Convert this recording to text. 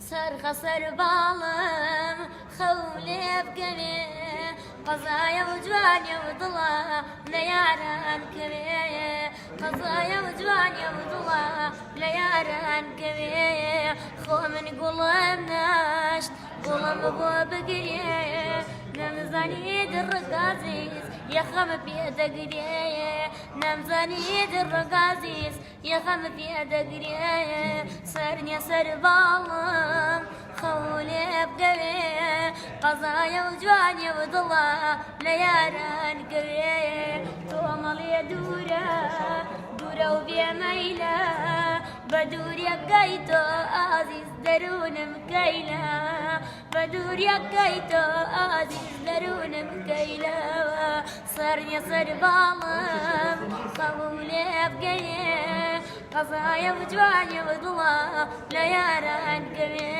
سەر باڵم خەولێ بگەنێ قەزایە و جوانیە و دڵە لە یاران کەوێ قەزایە و جوانیە و دڵە لە یاران کەوێ خۆ من گوڵم ناشت گوڵم بۆ بگرێ نەمزانی دڕگازیز یەخەمە پێدەگرێ نەمزانی دڕگازیز یەخەمە پێدەگرێ سەرنیە سەر باڵم خەولێ بگەوێ قەزایە و جوانیە و دڵە لە یاران کەوێ تۆمەڵێ دوورە دوورە و بێمەیلە بە دووریەکەی تۆ ئازیز دەروونم کەیلە بە دووریەکەی تۆ ئازیز دەروونم کەیلەوە سەرنیە سەر باڵم خەولێ بگەوێ قەزایە و جوانیە و دڵە لە یاران کەوێ